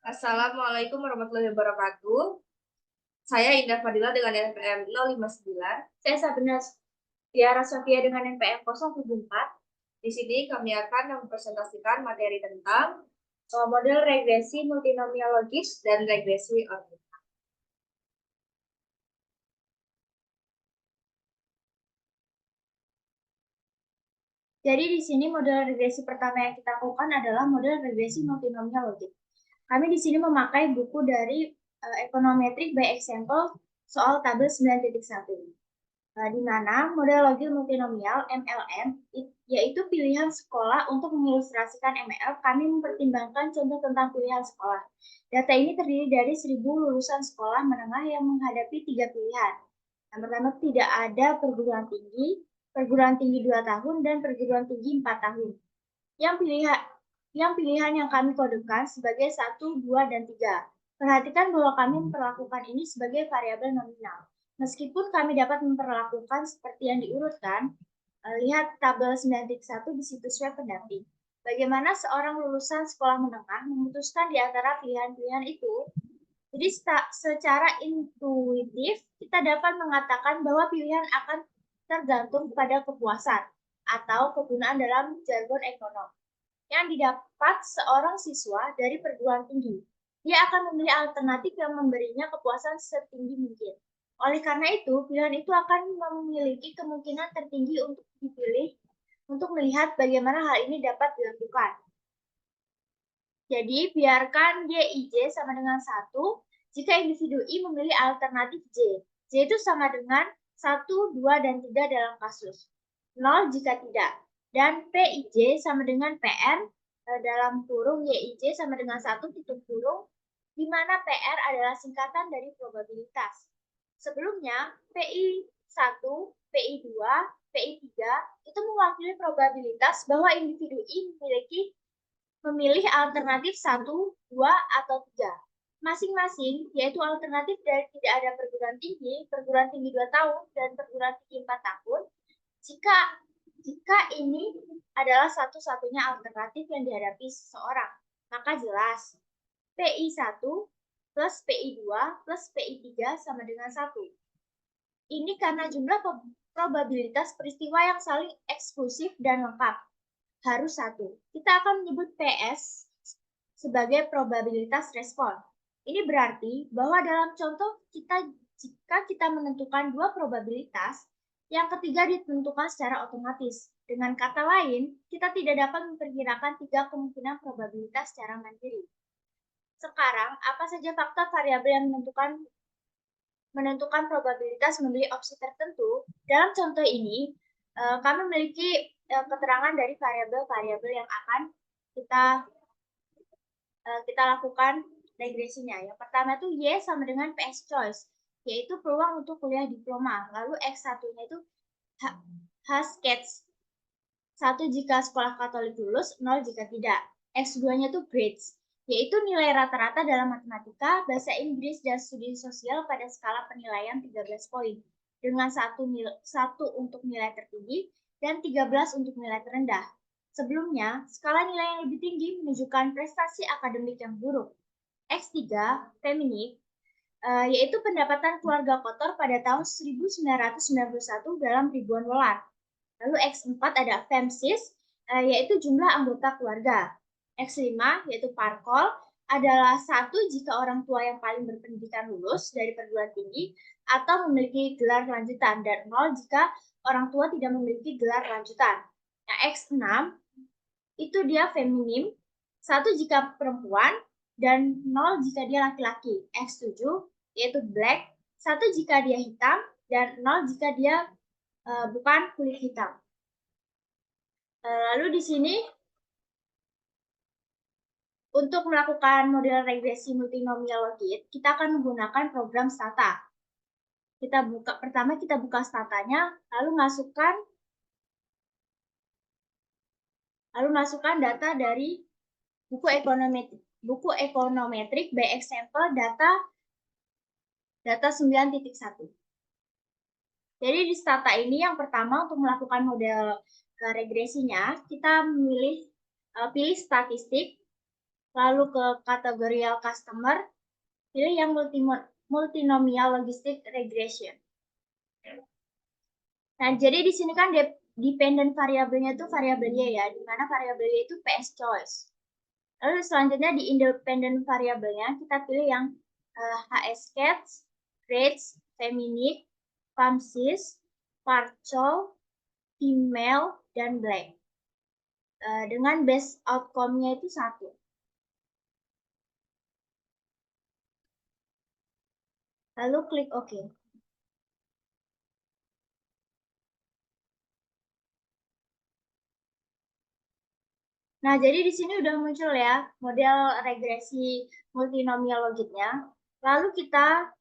Assalamualaikum warahmatullahi wabarakatuh. Saya Indah Fadila dengan NPM 059. Saya Sabrina Tiara Sofia dengan NPM 074. Di sini kami akan mempresentasikan materi tentang Model regresi multinomiologis. dan regresi ordinal. Jadi di sini model regresi pertama yang kita lakukan adalah model regresi multinomiologis. Kami di sini memakai buku dari Econometric by Example soal tabel 9.1. Di mana model logik multinomial MLM yaitu pilihan sekolah untuk mengilustrasikan ML, kami mempertimbangkan contoh tentang pilihan sekolah. Data ini terdiri dari 1.000 lulusan sekolah menengah yang menghadapi 3 pilihan. Yang pertama, tidak ada perguruan tinggi 2 tahun, dan perguruan tinggi 4 tahun. Yang pilihan yang kami kodekan sebagai 1, 2, dan 3. Perhatikan bahwa kami memperlakukan ini sebagai variabel nominal. Meskipun kami dapat memperlakukan seperti yang diurutkan, lihat tabel 9.1 di situs web pendamping. Bagaimana seorang lulusan sekolah menengah memutuskan di antara pilihan-pilihan itu? Jadi secara intuitif kita dapat mengatakan bahwa pilihan akan tergantung pada kepuasan atau kegunaan dalam jargon ekonom yang didapat seorang siswa dari perguruan tinggi. Dia akan memilih alternatif yang memberinya kepuasan setinggi mungkin. Oleh karena itu, pilihan itu akan memiliki kemungkinan tertinggi untuk dipilih untuk melihat bagaimana hal ini dapat dilakukan. Jadi, biarkan YIJ sama dengan 1 jika individu I memilih alternatif J. J itu sama dengan 1, 2, dan 3 dalam kasus. 0 jika tidak. Dan PIJ sama dengan PR dalam kurung YIJ sama dengan 1 tutup kurung, di mana PR adalah singkatan dari probabilitas. Sebelumnya, PI1, PI2, PI3 itu mewakili probabilitas bahwa individu I memilih alternatif 1, 2, atau 3. Masing-masing, yaitu alternatif dari tidak ada perguruan tinggi 2 tahun, dan perguruan tinggi 4 tahun, jika ini adalah satu-satunya alternatif yang dihadapi seseorang, maka jelas PI1 plus PI2 plus PI3 sama dengan 1. Ini karena jumlah probabilitas peristiwa yang saling eksklusif dan lengkap harus 1. Kita akan menyebut PS sebagai probabilitas respon. Ini berarti bahwa dalam contoh jika kita menentukan 2 probabilitas, yang ketiga ditentukan secara otomatis. Dengan kata lain, kita tidak dapat memperkirakan 3 kemungkinan probabilitas secara mandiri. Sekarang, apa saja faktor variabel yang menentukan probabilitas memilih opsi tertentu? Dalam contoh ini, kami memiliki keterangan dari variabel-variabel yang akan kita lakukan regresinya. Yang pertama itu Y sama dengan PS choice, yaitu peluang untuk kuliah diploma. Lalu X1-nya itu Haskets, 1 jika sekolah Katolik lulus, 0 jika tidak. X2-nya itu grades, yaitu nilai rata-rata dalam matematika, bahasa Inggris, dan studi sosial pada skala penilaian 13 poin, dengan 1 untuk nilai tertinggi dan 13 untuk nilai terendah. Sebelumnya, skala nilai yang lebih tinggi menunjukkan prestasi akademik yang buruk. X3, feminik, yaitu pendapatan keluarga kotor pada tahun 1991 dalam ribuan dolar. Lalu X4 ada femsis, yaitu jumlah anggota keluarga. X5 yaitu parkol, adalah 1 jika orang tua yang paling berpendidikan lulus dari perguruan tinggi atau memiliki gelar lanjutan, dan 0 jika orang tua tidak memiliki gelar lanjutan. Nah, X6 itu dia feminim, 1 jika perempuan, dan 0 jika dia laki-laki. X7 yaitu black, 1 jika dia hitam, dan 0 jika dia bukan kulit hitam. Lalu di sini untuk melakukan model regresi multinomial logit, kita akan menggunakan program Stata. Pertama kita buka Statanya, lalu masukkan data dari buku Econometric by Example data 9.1. Jadi di Stata ini yang pertama untuk melakukan model regresinya, kita pilih statistik, Lalu ke kategorial customer, pilih yang multinomial logistic regression. Nah, jadi di sini kan dependent variabelnya itu variabel Y ya, di mana variabel Y itu PS choice. Lalu selanjutnya di independent variabelnya kita pilih yang HS cats, grades, feminic, famsis, parcel, female, dan black. Dengan base outcome-nya itu 1. Lalu klik OK. Nah, jadi di sini udah muncul ya model regresi multinomial logiknya. Lalu kita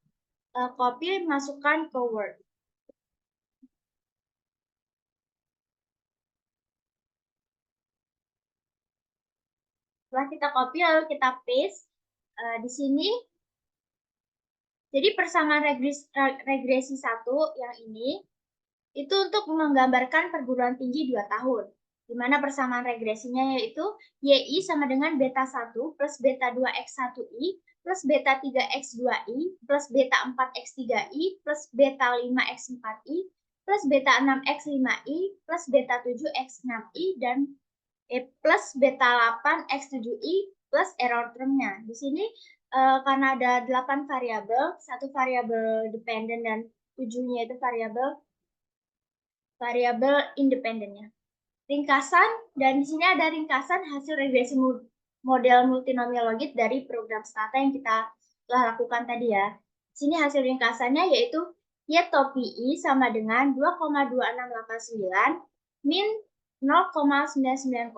copy, masukkan ke Word. Setelah kita copy, lalu kita paste di sini. Jadi persamaan regresi 1 yang ini, itu untuk menggambarkan perguruan tinggi 2 tahun. Di mana persamaan regresinya yaitu YI sama dengan beta 1 plus beta 2X1I plus beta 3X2I plus beta 4X3I plus beta 5X4I plus beta 6X5I plus beta 7X6I dan plus beta 8X7I plus error termnya. Di sini karena ada 8 variabel, 1 variabel dependen dan 7-nya itu variabel independennya. Ringkasan, dan di sini ada ringkasan hasil regresi model multinomial logik dari program Stata yang kita telah lakukan tadi ya. Di sini hasil ringkasannya yaitu Y topi I sama dengan 2,2689 min 0,990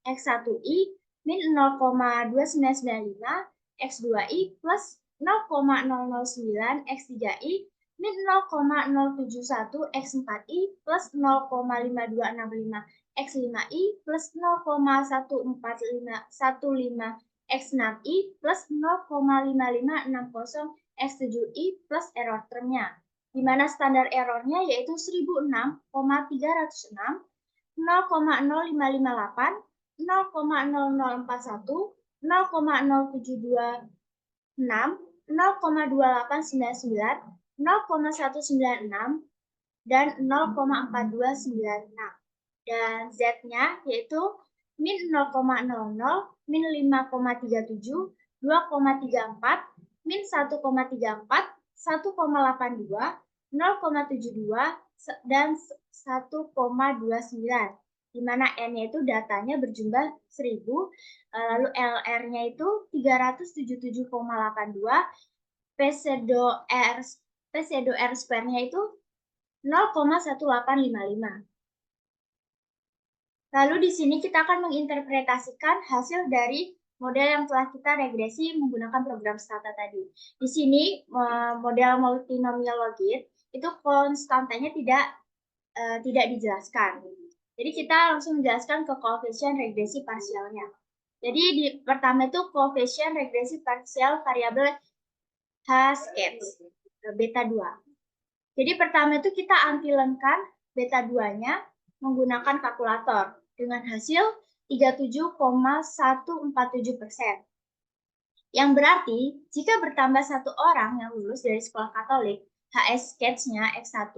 X1I min 0,2995 X2I plus 0,009 X3I min 0,071 X4I plus 0,5265 X5I plus 0,1415 X6I plus 0,5560 X7I plus error termnya. Di mana standar errornya yaitu 1006,306, 0,0558, 0,0041, 0,0726, 0,2899, 0,196, dan 0,4296. Dan Z-nya yaitu min 0,00, min 5,37, 2,34, min 1,34, 1,82, 0,72, dan 1,29. Di mana N-nya itu datanya berjumlah 1000, lalu LR-nya itu 377,82, pseudo R square-nya itu 0,1855. Lalu di sini kita akan menginterpretasikan hasil dari model yang telah kita regresi menggunakan program Stata tadi. Di sini model multinomial logit itu konstantanya tidak dijelaskan. Jadi kita langsung menjelaskan ke koefisien regresi parsialnya. Jadi pertama itu koefisien regresi parsial variabel H-sketch beta 2. Jadi pertama itu kita antilenkan beta 2-nya menggunakan kalkulator dengan hasil 37,147%. Yang berarti, jika bertambah 1 orang yang lulus dari sekolah Katolik, HS Sketch-nya X1,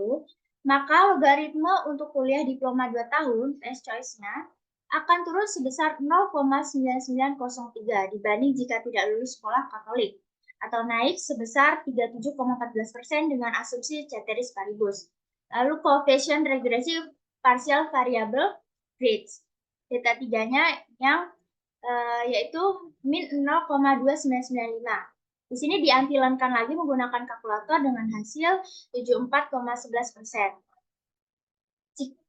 maka logaritma untuk kuliah diploma 2 tahun, PS Choice-nya, akan turun sebesar 0,9903 dibanding jika tidak lulus sekolah Katolik, atau naik sebesar 37,14% dengan asumsi ceteris paribus. Lalu koefisien regresi parsial variabel grades. Beta 3-nya yang yaitu min 0,2995. Di sini diantilankan lagi menggunakan kalkulator dengan hasil 74,11%.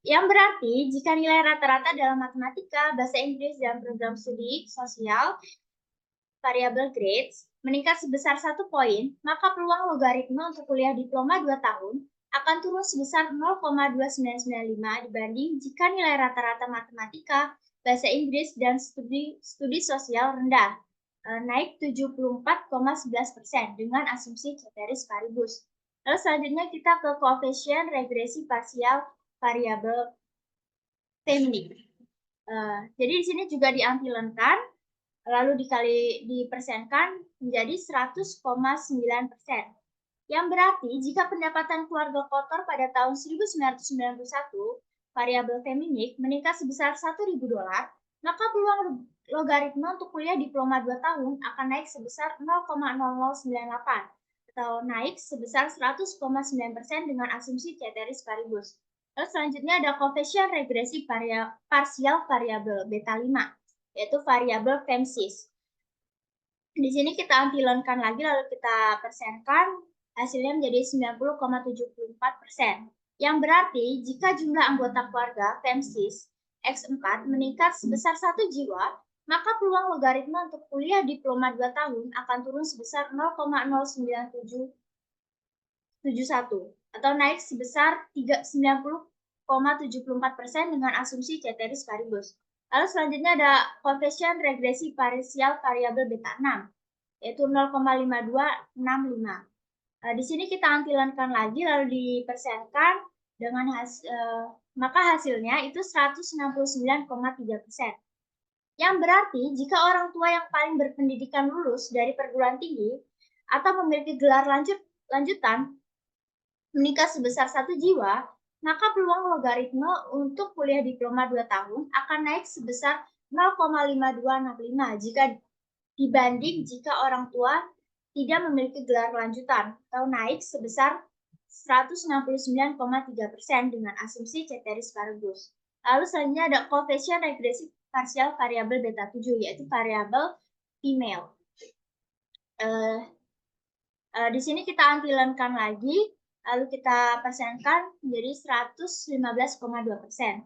Yang berarti jika nilai rata-rata dalam matematika, bahasa Inggris, dan program studi sosial variabel grades meningkat sebesar 1 poin, maka peluang logaritma untuk kuliah diploma 2 tahun akan turun sebesar 0,2995 dibanding jika nilai rata-rata matematika, bahasa Inggris, dan studi sosial rendah, naik 74,11% dengan asumsi ceteris paribus. Lalu selanjutnya kita ke koefisien regresi parsial variabel teknik. Jadi di sini juga diampilankan lalu dipersenkan menjadi 100,9%. Yang berarti jika pendapatan keluarga kotor pada tahun 1991, variabel feminik meningkat sebesar $1.000, maka peluang logaritma untuk kuliah diploma 2 tahun akan naik sebesar 0,0098 atau naik sebesar 100,9% dengan asumsi ceteris paribus. Lalu selanjutnya ada koefisien regresi parsial variabel beta 5, yaitu variabel FEMSIS. Di sini kita antilenkan lagi lalu kita persenkan, hasilnya menjadi 90,74%. Yang berarti jika jumlah anggota keluarga FEMSIS X4 meningkat sebesar 1 jiwa, maka peluang logaritma untuk kuliah diploma 2 tahun akan turun sebesar 0,09771 atau naik sebesar 90,74% dengan asumsi ceteris paribus. Lalu selanjutnya ada koefisien regresi parsial variabel beta 6, yaitu 0,5265. Di sini kita antilenkan lagi lalu dipersenkan dengan maka hasilnya itu 169,3%. Yang berarti jika orang tua yang paling berpendidikan lulus dari perguruan tinggi atau memiliki gelar lanjutan meningkat sebesar 1 jiwa, maka peluang logaritma untuk kuliah diploma 2 tahun akan naik sebesar 0,5265 jika dibanding jika orang tua tidak memiliki gelar lanjutan atau naik sebesar 169,3% dengan asumsi ceteris paribus. Lalu selanjutnya ada koefisien regresi parsial variabel beta 7, yaitu variabel female. Di sini kita antilenkan lagi, lalu kita persenkan menjadi 115,2%.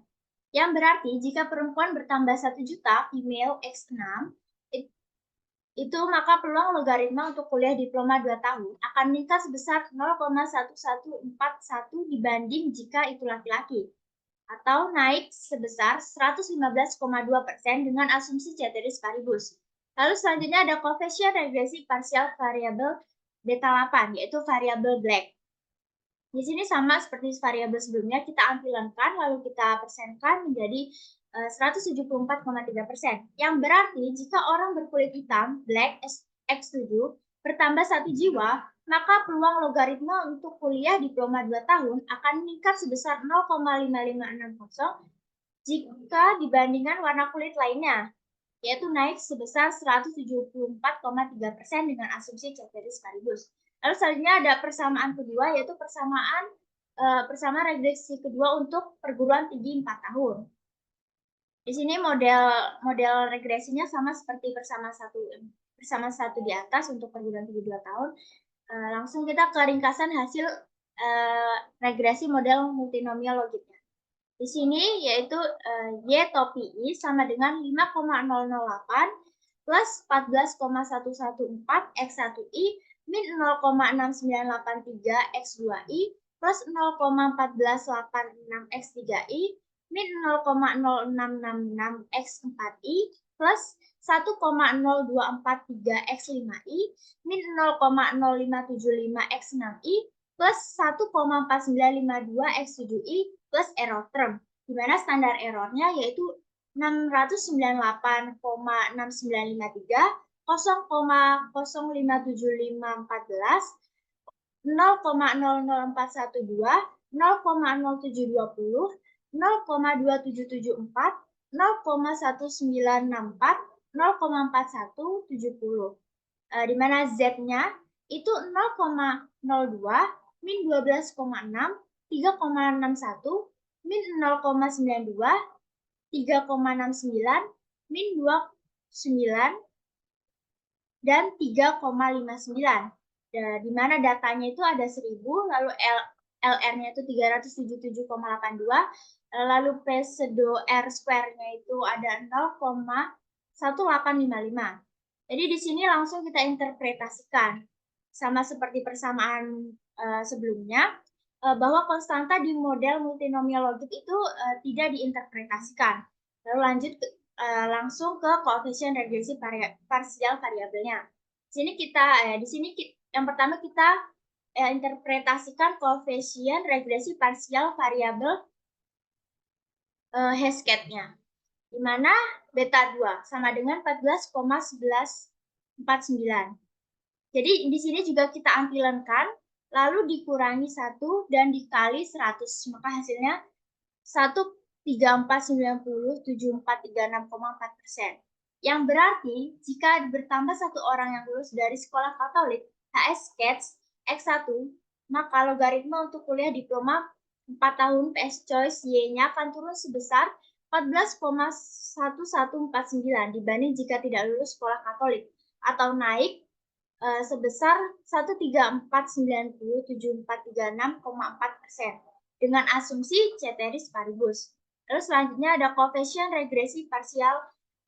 Yang berarti jika perempuan bertambah 1 juta, female X6, itu maka peluang logaritma untuk kuliah diploma 2 tahun akan meningkat sebesar 0,1141 dibanding jika itu laki-laki, atau naik sebesar 115,2% dengan asumsi ceteris paribus. Lalu selanjutnya ada koefisien regresi parsial variabel beta 8, yaitu variabel black. Di sini sama seperti variabel sebelumnya, kita antilenkan lalu kita persenkan menjadi 174,3%. Yang berarti jika orang berkulit hitam, black X7, bertambah 1 jiwa, maka peluang logaritma untuk kuliah diploma 2 tahun akan meningkat sebesar 0,5560 jika dibandingkan warna kulit lainnya, yaitu naik sebesar 174,3% dengan asumsi ceteris paribus. Lalu selanjutnya ada persamaan kedua, yaitu persamaan regresi kedua untuk perguruan tinggi 4 tahun. Di sini model regresinya sama seperti bersama satu di atas untuk perguruan tinggi 2 tahun. Langsung kita ke ringkasan hasil regresi model multinomial logiknya. Di sini yaitu Y topi I sama dengan 5,008 plus 14,114 X1I min 0,6983 X2I plus 0,1486 X3I min 0,0666 X4I plus 1,0243 X5I min 0,0575 X6I plus 1,4952 X7I plus error term, di mana standar errornya yaitu 698,6953, 0,057514, 0,00412, 0,0720, 0,2774, 0,1964, 0,4170. Di mana Z-nya itu 0,02, min 12,6, 3,61, min 0,92, 3,69, min 29, dan 3,59. Di mana datanya itu ada 1000, lalu LR-nya itu 377,82, lalu P pseudo R square-nya itu ada 0,1855. Jadi di sini langsung kita interpretasikan. Sama seperti persamaan sebelumnya, bahwa konstanta di model multinomial logik itu tidak diinterpretasikan. Lalu lanjut langsung ke koefisien regresi parsial variabelnya. Di sini yang pertama kita interpretasikan koefisien regresi parsial variabel Hesketh-nya. di mana beta 2 sama dengan 14,1149. Jadi di sini juga kita ampilankan, lalu dikurangi 1 dan dikali 100, maka hasilnya 1,3490,7436,4%. Yang berarti jika bertambah satu orang yang lulus dari sekolah Katolik HS Cats X1, maka logaritma untuk kuliah diploma 4 tahun PS Choice Y-nya akan turun sebesar 14,1149 dibanding jika tidak lulus sekolah Katolik, atau naik sebesar 1,3490,7436,4% dengan asumsi ceteris paribus. Lalu selanjutnya ada coefficient regresi parsial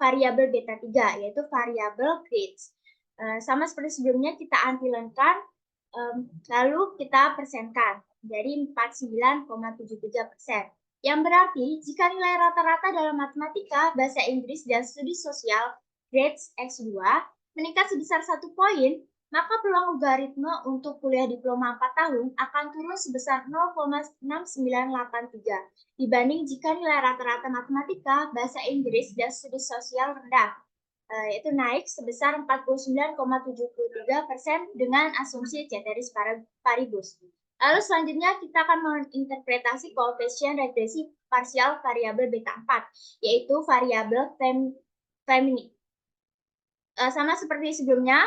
variabel beta 3, yaitu variabel grades. Sama seperti sebelumnya kita antilenkan, lalu kita persenkan, jadi 49,73%. Yang berarti jika nilai rata-rata dalam matematika, bahasa Inggris, dan studi sosial grades X2 meningkat sebesar 1 poin, maka peluang logaritma untuk kuliah diploma 4 tahun akan turun sebesar 0,6983 dibanding jika nilai rata-rata matematika, bahasa Inggris, dan studi sosial rendah, yaitu naik sebesar 49,73% dengan asumsi ceteris paribus. Lalu selanjutnya kita akan menginterpretasi koefisien regresi parsial variabel beta 4, yaitu variabel femini. Sama seperti sebelumnya,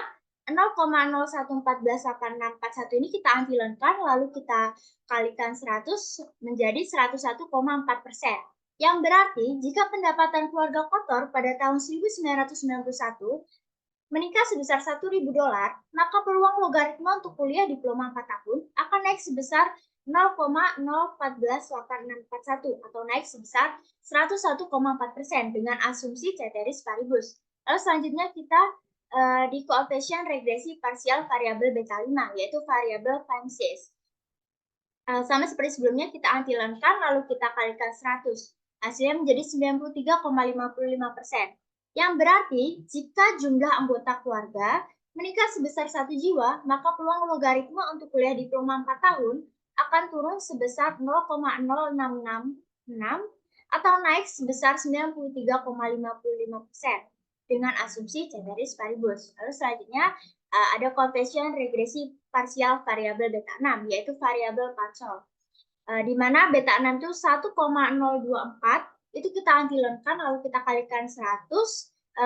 0,01148641 ini kita ampilankan, lalu kita kalikan 100 menjadi 101,4%. Yang berarti jika pendapatan keluarga kotor pada tahun 1991 meningkat sebesar $1.000, maka peluang logaritma untuk kuliah diploma 4 tahun akan naik sebesar 0,0148641 atau naik sebesar 101,4% dengan asumsi ceteris paribus. Lalu selanjutnya kita di koefisien regresi parsial variabel beta 5, yaitu variabel time series. Sama seperti sebelumnya kita antilankan lalu kita kalikan 100. Hasilnya menjadi 93,55%. Yang berarti jika jumlah anggota keluarga meningkat sebesar 1 jiwa, maka peluang logaritma untuk kuliah diploma 4 tahun akan turun sebesar 0,0666 atau naik sebesar 93,55% dengan asumsi ceteris paribus. Lalu selanjutnya ada koefisien regresi parsial variabel beta 6, yaitu variabel Parshall. Di mana beta 6 itu 1,024, itu kita antilenkan lalu kita kalikan 100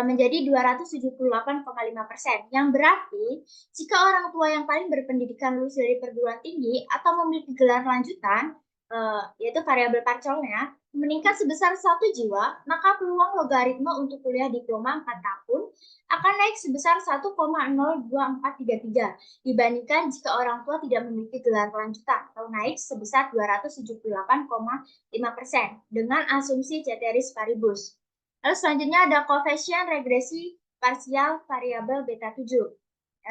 menjadi 278,5%. Yang berarti jika orang tua yang paling berpendidikan lulus dari perguruan tinggi atau memiliki gelar lanjutan, yaitu variabel Parshallnya meningkat sebesar 1 jiwa, maka peluang logaritma untuk kuliah diploma 4 tahun akan naik sebesar 1,02433 dibandingkan jika orang tua tidak memiliki gelar lanjutan, atau naik sebesar 278,5% dengan asumsi ceteris paribus. Lalu selanjutnya ada koefisien regresi parsial variabel beta 7,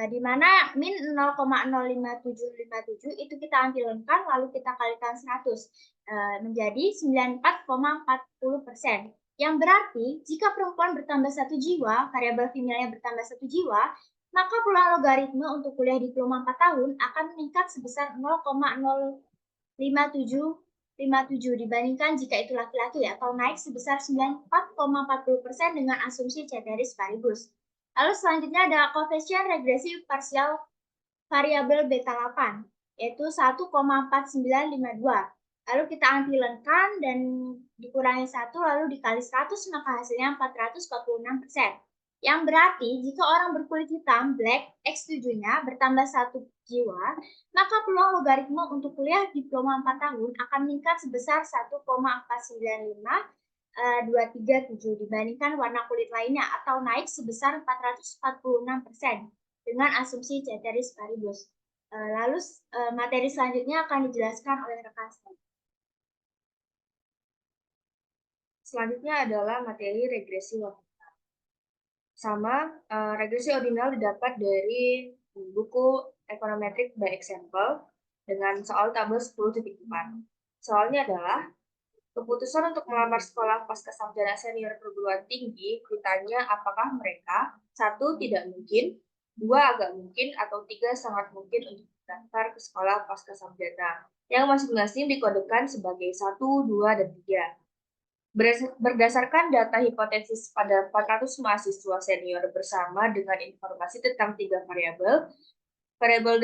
di mana min 0,05757 itu kita ampilankan lalu kita kalikan 100 menjadi 94,40%. Yang berarti jika perempuan bertambah 1 jiwa, variabel female-nya bertambah 1 jiwa, maka peluang logaritma untuk kuliah diploma 4 tahun akan meningkat sebesar 0,05757 dibandingkan jika itu laki-laki, atau naik sebesar 94,40% dengan asumsi ceteris paribus. Lalu selanjutnya ada koefisien regresi parsial variabel beta 8, yaitu 1,4952. Lalu kita ampilankan dan dikurangi 1 lalu dikali 100, maka hasilnya 446%. Yang berarti jika orang berkulit hitam black X7-nya bertambah 1 jiwa, maka peluang logaritma untuk kuliah diploma 4 tahun akan meningkat sebesar 1,495,237 dibandingkan warna kulit lainnya, atau naik sebesar 446% dengan asumsi ceteris paribus. Lalu materi selanjutnya akan dijelaskan oleh rekan saya. Selanjutnya adalah materi regresi ordinal. Sama, regresi ordinal didapat dari buku Econometric by Example dengan soal tabel 10.4. Soalnya adalah keputusan untuk melamar sekolah pasca sarjana senior perguruan tinggi ditanya apakah mereka 1. tidak mungkin, 2. agak mungkin, atau 3. sangat mungkin untuk daftar ke sekolah pasca sarjana yang masing-masing dikodekan sebagai 1, 2, dan 3. Berdasarkan data hipotesis pada 400 mahasiswa senior bersama dengan informasi tentang 3 variabel, variabel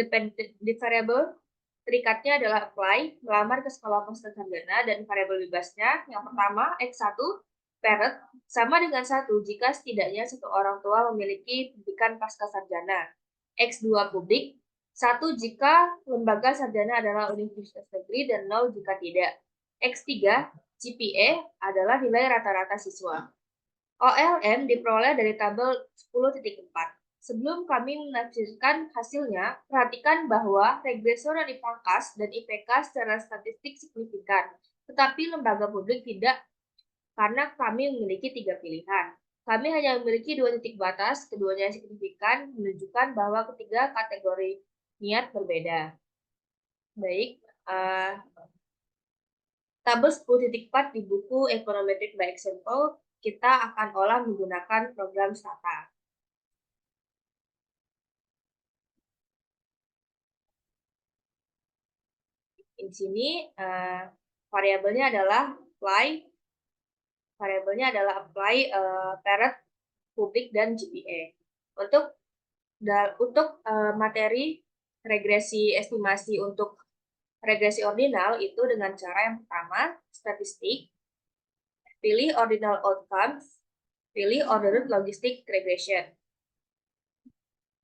terikatnya adalah apply, melamar ke sekolah pascasarjana, dan variabel bebasnya, yang pertama, X1, parent, sama dengan 1 jika setidaknya satu orang tua memiliki pendidikan pascasarjana. X2, publik, 1 jika lembaga sarjana adalah universitas negeri, dan 0 jika tidak. X3, GPA adalah nilai rata-rata siswa. OLM diperoleh dari tabel 10.4. Sebelum kami menafsirkan hasilnya, perhatikan bahwa regresor yang dipangkas dan IPK secara statistik signifikan, tetapi lembaga publik tidak karena kami memiliki 3 pilihan. Kami hanya memiliki 2 titik batas, keduanya signifikan, menunjukkan bahwa ketiga kategori niat berbeda. Baik, tabel 10.4 di buku Econometric by Example, kita akan olah menggunakan program Stata. Di sini variabelnya adalah apply, parent, publik, dan GPA. Untuk materi regresi estimasi untuk regresi ordinal itu dengan cara yang pertama, statistik, pilih ordinal outcomes, pilih ordered logistic regression.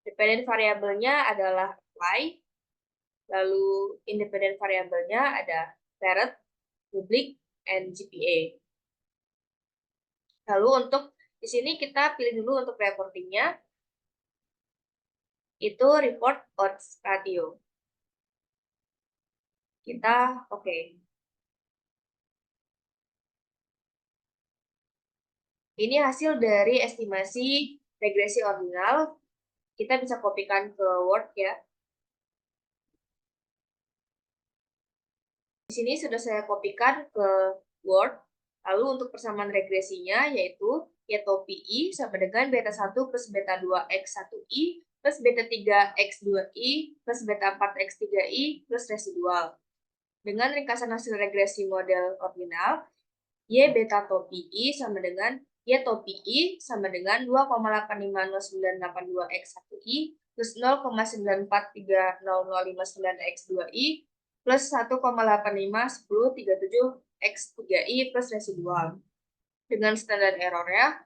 Dependent variabelnya adalah apply, lalu independent variabelnya ada parent, publik, and GPA. Lalu untuk di sini kita pilih dulu untuk reportingnya, itu report odds ratio. Kita oke. Ini hasil dari estimasi regresi ordinal. Kita bisa kopikan ke Word ya. Di sini sudah saya kopikan ke Word. Lalu untuk persamaan regresinya yaitu Y topi I sama dengan beta 1 plus beta 2 X1I plus beta 3 X2I plus beta 4 X3I plus residual. Dengan ringkasan hasil regresi model ordinal, Y beta topi I sama dengan Y topi I sama dengan 2,850982 X1I plus 0,943005 X2I plus 1,851037 X3I plus residual. Dengan standar errornya,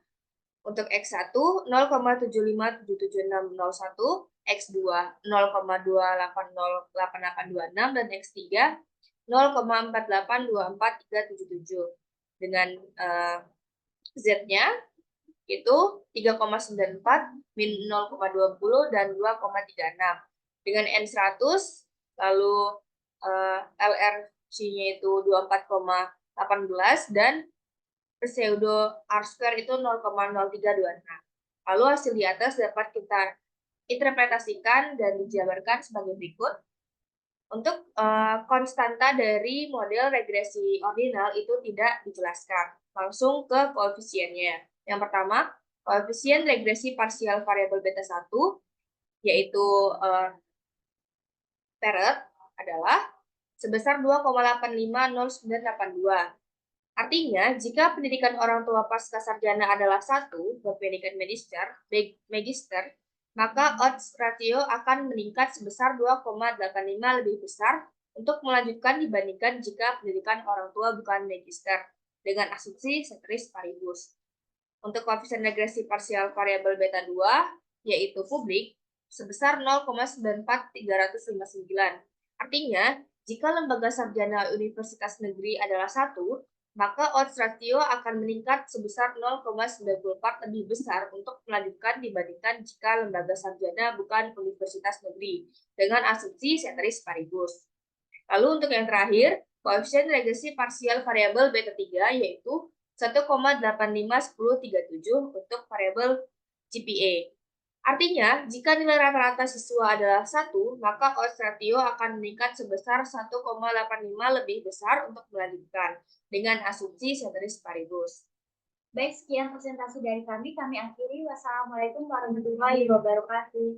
untuk X1 0,757761, X2 0,280886, dan X3 0,482437. Dengan Z-nya itu 3,94, min 0,20, dan 2,36. Dengan N100, lalu LRC-nya itu 24,18, dan pseudo R-square itu 0,0326. Lalu hasil di atas dapat kita interpretasikan dan dijabarkan sebagai berikut. Untuk konstanta dari model regresi ordinal itu tidak dijelaskan. Langsung ke koefisiennya. Yang pertama, koefisien regresi parsial variabel beta 1, yaitu parent, adalah sebesar 2,850982. Artinya, jika pendidikan orang tua pascasarjana adalah 1, berpendidikan magister, maka odds ratio akan meningkat sebesar 2,85 lebih besar untuk melanjutkan dibandingkan jika pendidikan orang tua bukan magister, dengan asumsi ceteris paribus. Untuk koefisien regresi parsial variabel beta 2, yaitu publik, sebesar 0,94359. Artinya, jika lembaga sarjana universitas negeri adalah 1, maka odds ratio akan meningkat sebesar 0,94 lebih besar untuk melanjutkan dibandingkan jika lembaga sarjana bukan universitas negeri, dengan asumsi ceteris paribus. Lalu untuk yang terakhir, koefisien regresi parsial variabel beta 3 yaitu 1,851037 untuk variabel GPA. Artinya, jika nilai rata-rata siswa adalah 1, maka odds ratio akan meningkat sebesar 1,85 lebih besar untuk melanjutkan, dengan asumsi ceteris paribus. Baik, sekian presentasi dari kami. Kami akhiri. Wassalamualaikum warahmatullahi wabarakatuh.